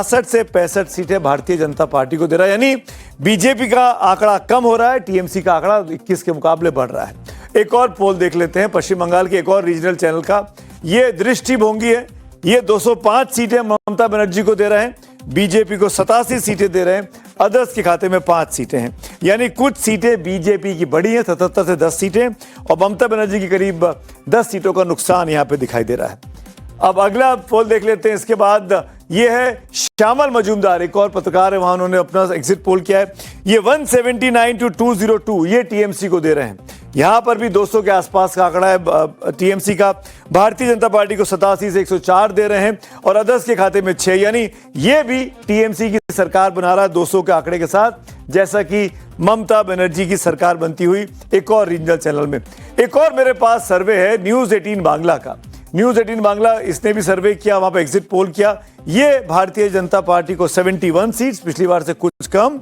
66 से 65 सीटें भारतीय जनता पार्टी को दे रहा है, यानी बीजेपी का आंकड़ा कम हो रहा है, टीएमसी का आंकड़ा 21 के मुकाबले बढ़ रहा है। एक और पोल देख लेते हैं पश्चिम बंगाल के एक और रीजनल चैनल का। ये दृष्टिभोंगी है, ये 205 सीटें ममता बनर्जी को दे रहे हैं, बीजेपी को 87 सीटें दे रहे हैं, अदर्स के खाते में 5 सीटें हैं, यानी कुछ सीटें बीजेपी की बढ़ी हैं 77 से 10 सीटें, और ममता बनर्जी की करीब 10 सीटों का नुकसान यहां पे दिखाई दे रहा है। अब अगला पोल देख लेते हैं। इसके बाद ये है श्यामल मजूमदार, एक और पत्रकार है, वहां उन्होंने अपना एग्जिट पोल किया है। ये 179 to 202 ये टीएमसी को दे रहे हैं, यहां पर भी 200 के आसपास का आंकड़ा है टीएमसी का। भारतीय जनता पार्टी को 87 से 104 दे रहे हैं और अदर्स के खाते में 6, यानी ये भी टीएमसी की सरकार बना रहा है 200 के आंकड़े के साथ, जैसा कि ममता बनर्जी की सरकार बनती हुई एक और रीजनल चैनल में। एक और मेरे पास सर्वे है न्यूज 18 बांग्ला का। न्यूज 18 बांग्ला इसने भी सर्वे किया, वहां पर एग्जिट पोल किया। ये भारतीय जनता पार्टी को 71 सीट्स, पिछली बार से कुछ कम,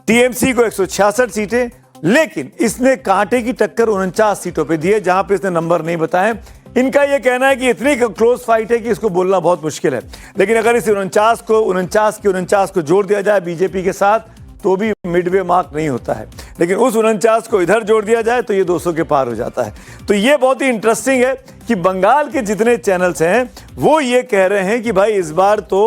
टीएमसी को 166 सीटें, लेकिन इसने कांटे की टक्कर 49 सीटों पे दी है, जहां पे इसने नंबर नहीं बताए। इनका यह कहना है कि इतनी क्लोज फाइट है कि इसको बोलना बहुत मुश्किल है, लेकिन अगर इस 49 को जोड़ दिया जाए बीजेपी के साथ तो भी मिडवे मार्क नहीं होता है, लेकिन उस 49 को इधर जोड़ दिया जाए तो ये 200 के पार हो जाता है। तो ये बहुत ही इंटरेस्टिंग है कि बंगाल के जितने चैनल्स हैं वो ये कह रहे हैं कि भाई इस बार तो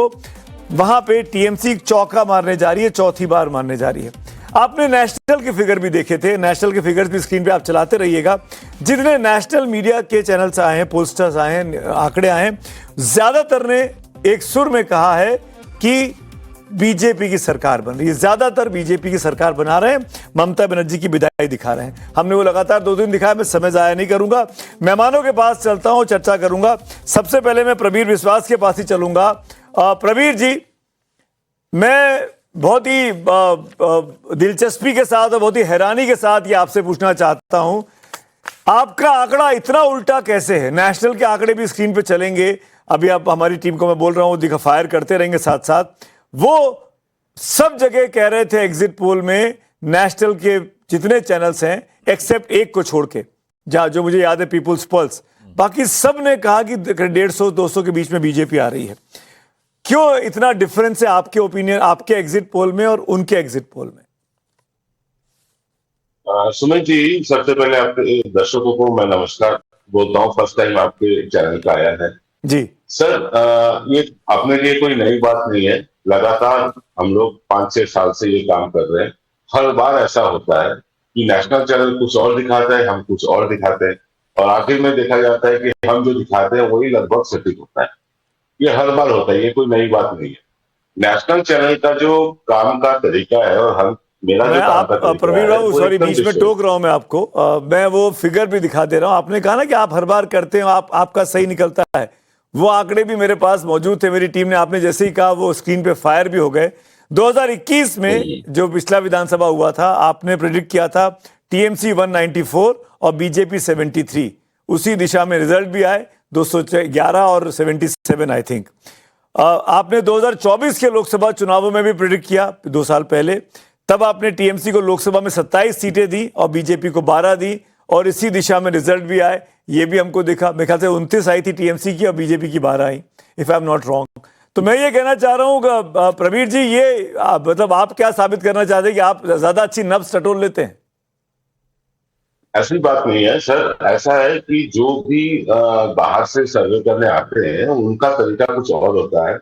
वहां पे टीएमसी चौका मारने जा रही है, चौथी बार मारने जा रही है। आपने नेशनल के फिगर भी देखे थे, नेशनल के फिगर्स भी स्क्रीन पे आप चलाते रहिएगा। जितने नेशनल मीडिया के चैनल्स आए हैं, पोस्टर्स आए हैं, आंकड़े आए हैं, ज्यादातर ने एक सुर में कहा है कि बीजेपी की सरकार बन रही है, ज्यादातर बीजेपी की सरकार बना रहे हैं, ममता बनर्जी की विदाई दिखा रहे हैं। हमने वो लगातार 2 दिन दिखाया, मैं समय जाया नहीं करूंगा, मेहमानों के पास चलता हूं, चर्चा करूंगा। सबसे पहले मैं प्रवीर विश्वास के पास ही चलूंगा। प्रवीर जी, मैं बहुत ही दिलचस्पी के साथ और बहुत ही हैरानी के साथ ये आपसे पूछना चाहता हूं, आपका आंकड़ा इतना उल्टा कैसे है? नेशनल के आंकड़े भी स्क्रीन पे चलेंगे, अभी आप हमारी टीम को मैं बोल रहा हूं दिखा फायर करते रहेंगे साथ साथ। वो सब जगह कह रहे थे एग्जिट पोल में, नेशनल के जितने चैनल्स हैं एक्सेप्ट एक को छोड़ के, जहां जो मुझे याद है पीपुल्स पल्स, बाकी सब ने कहा कि 150-200 के बीच में बीजेपी आ रही है। क्यों इतना डिफरेंस है आपके ओपिनियन, आपके एग्जिट पोल में और उनके एग्जिट पोल में? सुमित जी, सबसे पहले आपके दर्शकों को मैं नमस्कार बोलता हूँ, फर्स्ट टाइम आपके चैनल का आया है जी सर। ये अपने लिए कोई नई बात नहीं है, लगातार हम लोग 5-6 साल से ये काम कर रहे हैं। हर बार ऐसा होता है कि नेशनल चैनल कुछ और दिखाता है, हम कुछ और दिखाते हैं, और आखिर में देखा जाता है कि हम जो दिखाते हैं वही लगभग सटीक होता है। ये हर बार होता है, ये कोई नई बात नहीं है। नेशनल चैनल का जो काम का तरीका है और हम मेरा जो काम का तरीका प्रवीण बाबू, सॉरी बीच में टोक रहा हूं मैं आपको, मैं वो फिगर भी दिखा दे रहा हूं। आपने कहा ना कि आप हर बार करते हो, आपका सही निकलता है, वो आंकड़े भी मेरे पास मौजूद थे, मेरी टीम ने आपने जैसे ही कहा वो स्क्रीन पे फायर भी हो गए। 2021 में जो पिछला विधानसभा हुआ था, आपने प्रेडिक्ट किया था टीएमसी 194 और बीजेपी 73, उसी दिशा में रिजल्ट भी आए, 211 और 77 आई थिंक। आपने 2024 के लोकसभा चुनावों में भी प्रेडिक्ट किया 2 साल पहले, तब आपने टीएमसी को लोकसभा में 27 सीटें दी और बीजेपी को 12 दी, और इसी दिशा में रिजल्ट भी आए, ये भी हमको देखा। मेरे ख्याल से 29 आई थी टीएमसी की और बीजेपी की 12 आई, if I am not wrong. तो मैं ये कहना चाह रहा हूँ प्रवीर जी, ये मतलब आप क्या साबित करना चाहते हैं कि आप ज्यादा अच्छी नब्ज टटोल लेते हैं? ऐसी बात नहीं है सर, ऐसा है कि जो भी बाहर से सर्वे करने आते हैं उनका तरीका कुछ और होता है,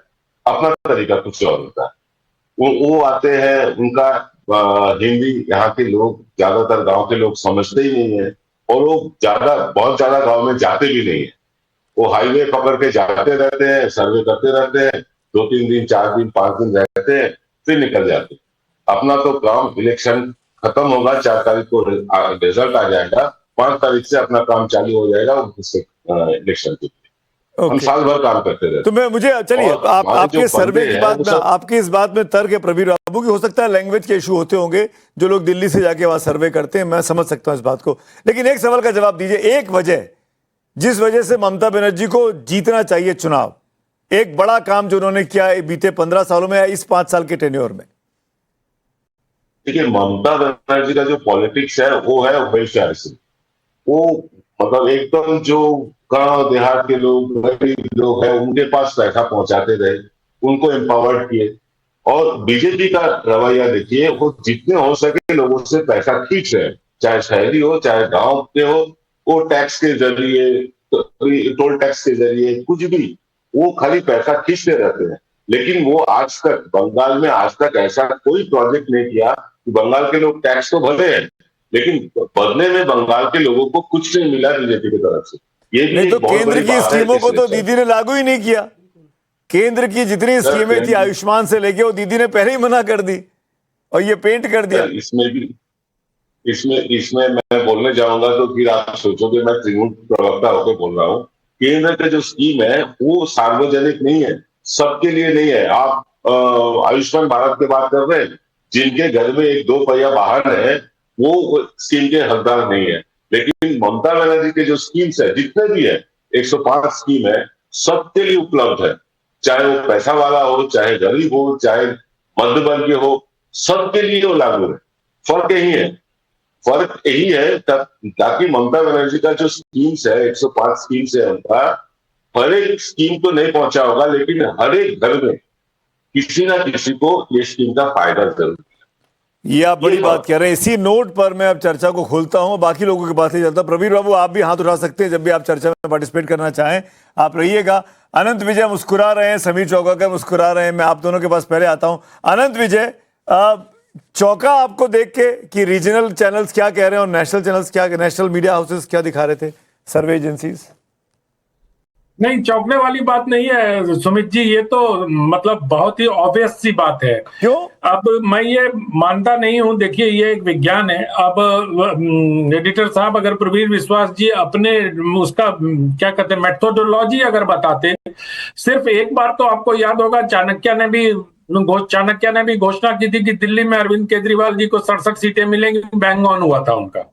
अपना तरीका कुछ और होता है। वो आते हैं, उनका हिंदी यहाँ के लोग, ज्यादातर गांव के लोग समझते ही नहीं है, और वो बहुत ज्यादा गांव में जाते भी नहीं है। वो हाईवे पकड़ के जाते रहते हैं, सर्वे करते रहते हैं, 2-3 दिन 4 दिन 5 दिन रहते हैं, फिर निकल जाते हैं। अपना तो काम, इलेक्शन खत्म होगा, 4 तारीख को रिजल्ट आ जाएगा, 5 तारीख से अपना काम चालू हो जाएगा इलेक्शन के लिए। हम साल भर काम करते रहते। तो मैं मुझे चलिए आपके सर्वे की बात में, आपकी इस बात में तर्क है प्रवीर बाबू की, हो सकता है लैंग्वेज के इशू होते होंगे, जो लोग दिल्ली से जाके वहां सर्वे करते हैं, मैं समझ सकता हूं इस बात को, लेकिन एक सवाल का जवाब दीजिए। एक वजह जिस वजह से ममता बनर्जी को जीतना चाहिए चुनाव, एक बड़ा काम जो उन्होंने किया बीते 15 सालों में या इस 5 साल के टेन्योर में? देखिए, ममता बनर्जी का जो पॉलिटिक्स है वो है वेलफेयरिज्म। वो मतलब एकदम जो गांव देहात के लोग, गरीब लोग हैं, उनके पास पैसा पहुंचाते रहे, उनको एम्पावर्ड किए। और बीजेपी का रवैया देखिए, वो जितने हो सके लोगों से पैसा खींच रहे हैं, चाहे शहरी हो चाहे गांव के हो, वो टैक्स के जरिए, टोल टैक्स के जरिए, कुछ भी, वो खाली पैसा खींचते रहते हैं। लेकिन वो आज तक बंगाल में आज तक ऐसा कोई प्रोजेक्ट नहीं किया कि बंगाल के लोग टैक्स तो भरे हैं, लेकिन बदले में बंगाल के लोगों को कुछ नहीं मिला बीजेपी की तरफ से। ये भी नहीं तो एक बहुत केंद्र बड़ी की बात है स्कीमों को तो इसमें। दीदी ने लागू ही नहीं किया। केंद्र की जितनी स्कीमें थी आयुष्मान से लेके, वो दीदी ने पहले ही मना कर दी और ये पेंट कर दिया। इसमें भी इसमें मैं बोलने जाऊंगा तो फिर आप सोचोगे मैं तृणमूल प्रवक्ता होकर बोल रहा हूँ। केंद्र का जो स्कीम है वो सार्वजनिक नहीं है, सबके लिए नहीं है। आप आयुष्मान भारत की बात कर रहे हैं, जिनके घर में एक दो पहिया वाहन है वो स्कीम के हकदार नहीं है। लेकिन ममता बनर्जी के जो स्कीम्स है जितने भी है, 105 स्कीम है, सबके लिए उपलब्ध है। चाहे वो पैसा वाला हो, चाहे गरीब हो, चाहे मध्य वर्गीय हो, सबके लिए वो लागू है। फर्क यही है ताकि ममता बनर्जी का जो स्कीम्स है, 105 स्कीम्स है उनका, हर एक स्कीम तो नहीं पहुंचा होगा, लेकिन हर एक घर में किसी ना किसी को ये स्कीम का फायदा जरूर। ये आप बड़ी बात कह रहे हैं। इसी नोट पर मैं अब चर्चा को खोलता हूं, बाकी लोगों के पास ले जाता हूं। प्रवीर बाबू, आप भी हाथ उठा सकते हैं जब भी आप चर्चा में पार्टिसिपेट करना चाहें, आप रहिएगा। अनंत विजय मुस्कुरा रहे हैं, समीर चौका मुस्कुरा रहे हैं। मैं आप दोनों के पास पहले आता हूं। अनंत विजय, चौका आपको देख के कि रीजनल चैनल्स क्या कह रहे हैं और नेशनल चैनल्स क्या, नेशनल मीडिया हाउसेस क्या दिखा रहे थे, सर्वे एजेंसीज? नहीं, चौंकने वाली बात नहीं है सुमित जी, ये तो मतलब बहुत ही ऑब्वियस सी बात है। क्यों? अब मैं ये मानता नहीं हूं। देखिए, ये एक विज्ञान है। अब एडिटर साहब, अगर प्रवीर विश्वास जी अपने उसका क्या कहते हैं मेथोडोलॉजी अगर बताते, सिर्फ एक बार तो आपको याद होगा चाणक्य ने भी घोषणा की थी कि दिल्ली में अरविंद केजरीवाल जी को 67 सीटें मिलेंगी। बैंग ऑन हुआ था उनका।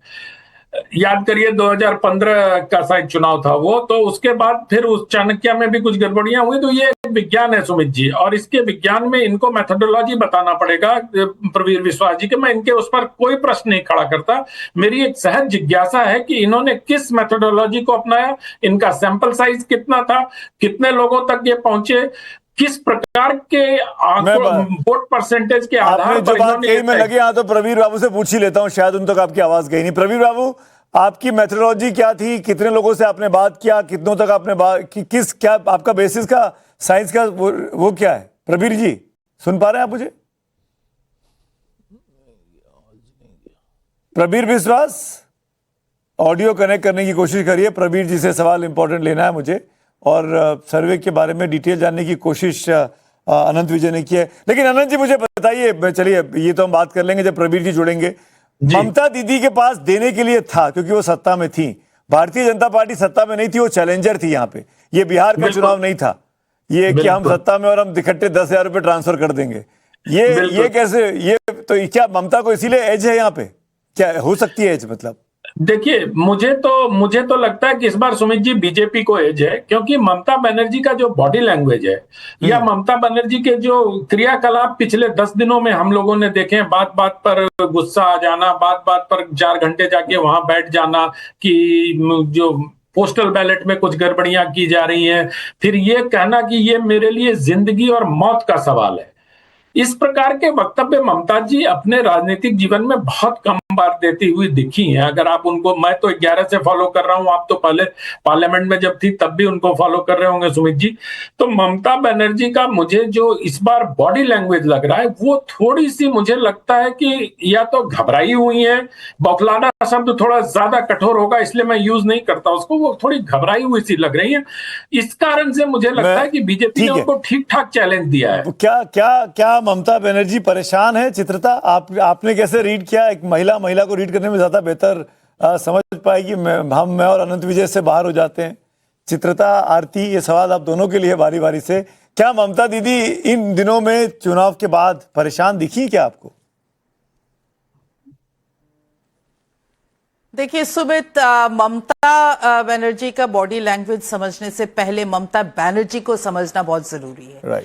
याद करिए 2015 का शायद चुनाव था वो। तो उसके बाद फिर उस चाणक्य में भी कुछ गड़बड़ियां हुई। तो ये एक विज्ञान है सुमित जी, और इसके विज्ञान में इनको मेथोडोलॉजी बताना पड़ेगा प्रवीर विश्वास जी के। मैं इनके उस पर कोई प्रश्न नहीं खड़ा करता। मेरी एक सहज जिज्ञासा है कि इन्होंने किस मेथोडोलॉजी को अपनाया, इनका सैंपल साइज कितना था, कितने लोगों तक ये पहुंचे, किस प्रकार के वोट परसेंटेज के आधार पर इन्होंने मैं लगे यहाँ तो प्रवीर बाबू से पूछ ही लेता हूँ, शायद उन तक आपकी आवाज गई नहीं। प्रवीर बाबू, आपकी मेथोडोलॉजी क्या थी? कितने लोगों से आपने बात किया? कितनों तक आपने बात, किस क्या आपका बेसिस का, साइंस का वो क्या है? प्रवीर जी, सुन पा रहे हैं आप मुझे? प्रवीर विश्वास, ऑडियो कनेक्ट करने की कोशिश करिए। प्रवीर जी से सवाल इंपॉर्टेंट लेना है मुझे, और सर्वे के बारे में डिटेल जानने की कोशिश अनंत विजय ने की है। लेकिन अनंत जी मुझे बताइए, चलिए ये तो हम बात कर लेंगे जब प्रवीर जी जुड़ेंगे। ममता दीदी के पास देने के लिए था, क्योंकि वो सत्ता में थी। भारतीय जनता पार्टी सत्ता में नहीं थी, वो चैलेंजर थी यहाँ पे। ये बिहार का चुनाव नहीं था, ये कि हम सत्ता में और हम इकट्ठे 10,000 रुपए ट्रांसफर कर देंगे। ये कैसे? ये तो क्या ममता को इसीलिए एज है यहाँ पे? क्या हो सकती है एज? मतलब देखिए, मुझे तो लगता है कि इस बार सुमित जी बीजेपी को एज है, क्योंकि ममता बनर्जी का जो बॉडी लैंग्वेज है या ममता बनर्जी के जो क्रियाकलाप पिछले 10 दिनों में हम लोगों ने देखे हैं, बात बात पर गुस्सा आ जाना, बात बात पर 4 घंटे जाके वहां बैठ जाना कि जो पोस्टल बैलेट में कुछ गड़बड़ियां की जा रही हैं, फिर ये कहना कि ये मेरे लिए जिंदगी और मौत का सवाल है। इस प्रकार के वक्तव्य ममता जी अपने राजनीतिक जीवन में बहुत कम बार देती हुई दिखी हैं। अगर आप उनको, मैं तो 11 से फॉलो कर रहा हूं, आप तो पहले पार्लियामेंट में जब थी तब भी उनको फॉलो कर रहे होंगे सुमित जी। तो ममता बनर्जी का मुझे जो इस बार बॉडी लैंग्वेज लग रहा है, वो थोड़ी सी मुझे लगता है कि या तो घबराई हुई है, बौखलाना शब्द थोड़ा ज्यादा कठोर होगा इसलिए मैं यूज नहीं करता उसको, वो थोड़ी घबराई हुई सी लग रही है। इस कारण से मुझे लगता है कि बीजेपी ने उनको ठीक ठाक चैलेंज दिया है। क्या ममता बनर्जी परेशान है? चित्रता, आपने कैसे रीड किया? एक महिला को रीड करने में ज्यादा बेहतर समझ पाएगी। मैं और अनंत विजय से बाहर हो जाते हैं। चित्रता, आरती, ये सवाल आप दोनों के लिए बारी बारी से। क्या ममता दीदी इन दिनों में चुनाव के बाद परेशान दिखी क्या आपको? देखिए सुमित, ममता बनर्जी का बॉडी लैंग्वेज समझने से पहले ममता बनर्जी को समझना बहुत जरूरी है।